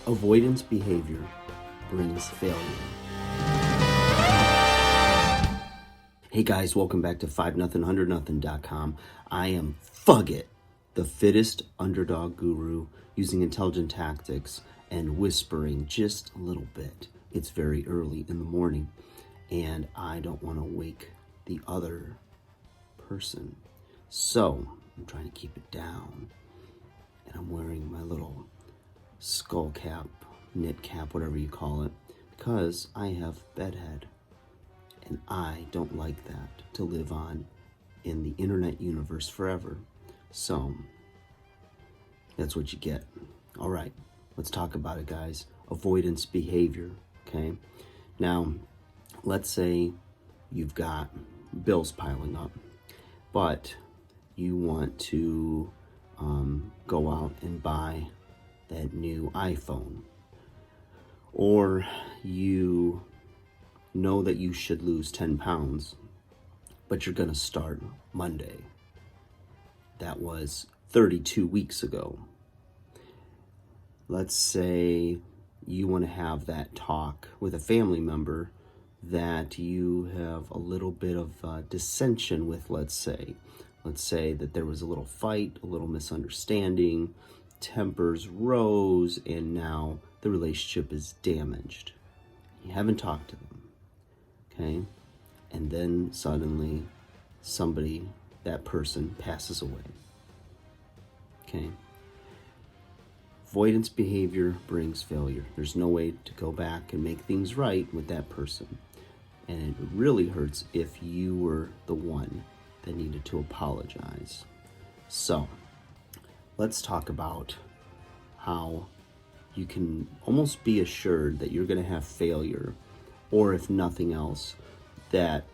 Avoidance behavior brings failure. Hey guys, welcome back to 5-0-100-0.com. I am Fugget, the fittest underdog guru, using intelligent tactics and whispering just a little bit. It's very early in the morning, and I don't want to wake the other person. So I'm trying to keep it down, and I'm wearing my little skull cap, knit cap, whatever you call it, because I have bedhead, and I don't like that to live on in the internet universe forever. So that's what you get. All right, let's talk about it, guys. Avoidance behavior. Okay, now let's say you've got bills piling up, but you want to go out and buy that new iPhone, or you know that you should lose 10 pounds, but you're gonna start Monday. That was 32 weeks ago. Let's say you want to have that talk with a family member that you have a little bit of dissension with. Let's say that there was a little fight, a little misunderstanding, tempers rose, and now the relationship is damaged. You haven't talked to them, okay? And then suddenly that person passes away, okay? Avoidance behavior brings failure. There's no way to go back and make things right with that person. And it really hurts if you were the one that needed to apologize. So let's talk about how you can almost be assured that you're going to have failure, or if nothing else, that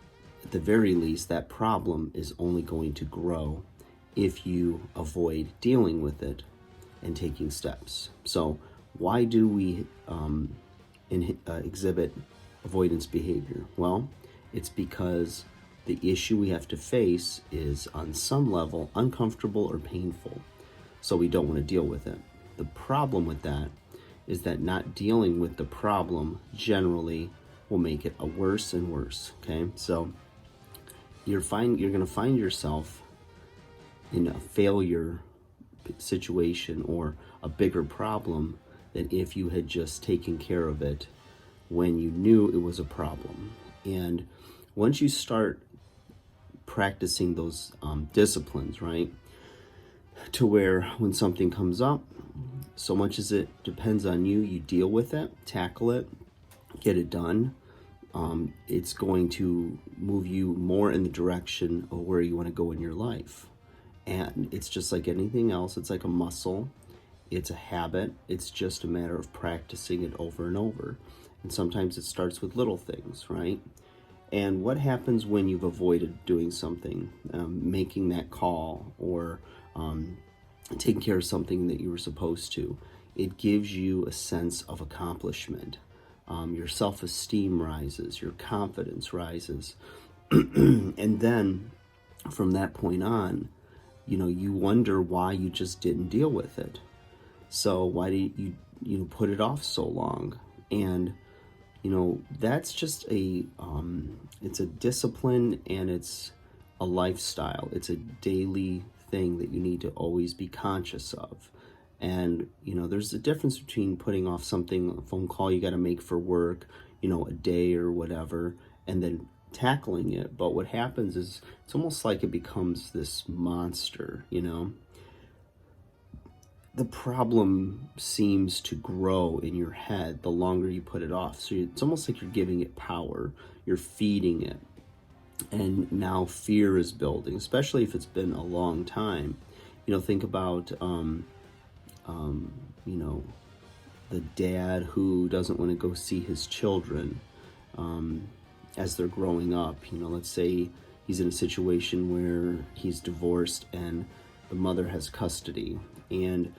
at the very least that problem is only going to grow if you avoid dealing with it and taking steps. So why do we exhibit avoidance behavior? Well, it's because the issue we have to face is on some level uncomfortable or painful, so we don't want to deal with it. The problem with that is that not dealing with the problem generally will make it a worse and worse, okay? So you're going to find yourself in a failure situation or a bigger problem than if you had just taken care of it when you knew it was a problem. And once you start practicing those disciplines, right, to where when something comes up, so much as it depends on you, you deal with it, tackle it, get it done. It's going to move you more in the direction of where you want to go in your life. And it's just like anything else. It's like a muscle. It's a habit. It's just a matter of practicing it over and over. And sometimes it starts with little things, right? And what happens when you've avoided doing something, making that call, or taking care of something that you were supposed to? It gives you a sense of accomplishment. Your self-esteem rises, your confidence rises. And then from that point on, you wonder why you just didn't deal with it. So why did you put it off so long? And that's just it's a discipline, and it's a lifestyle. It's a daily thing that you need to always be conscious of. And there's a difference between putting off something, a phone call you got to make for work, a day or whatever, and then tackling it. But what happens is it's almost like it becomes this monster. The problem seems to grow in your head the longer you put it off. So it's almost like you're giving it power, you're feeding it, and now fear is building, especially if it's been a long time. Think about the dad who doesn't want to go see his children as they're growing up. Let's say he's in a situation where he's divorced and the mother has custody, and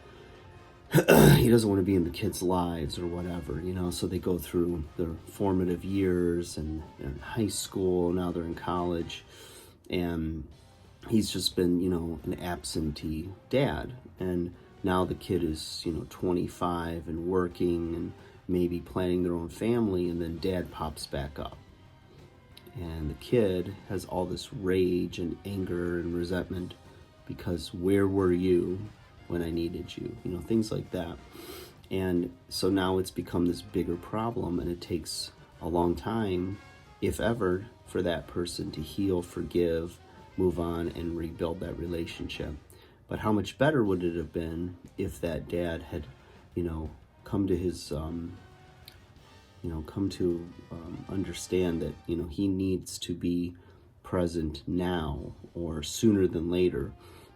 he doesn't want to be in the kids' lives or whatever, so they go through their formative years, and they're in high school, now they're in college, and he's just been, an absentee dad. And now the kid is, 25 and working and maybe planning their own family, and then dad pops back up. And the kid has all this rage and anger and resentment because where were you when I needed you? Things like that. And so now it's become this bigger problem, and it takes a long time, if ever, for that person to heal, forgive, move on, and rebuild that relationship. But how much better would it have been if that dad had, come to his, understand that, he needs to be present now or sooner than later,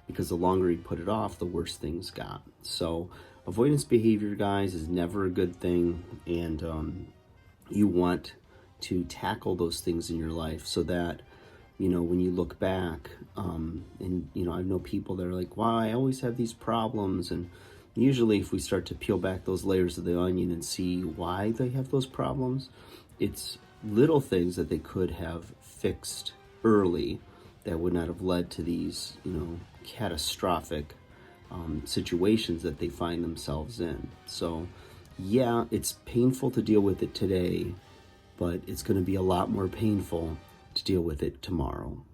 because the longer he put it off, the worse things got. So avoidance behavior, guys, is never a good thing, and you want to tackle those things in your life so that, when you look back, and, I know people that are like, wow, I always have these problems. And usually if we start to peel back those layers of the onion and see why they have those problems, it's little things that they could have fixed early that would not have led to these, catastrophic situations that they find themselves in. So yeah, it's painful to deal with it today, but it's going to be a lot more painful to deal with it tomorrow.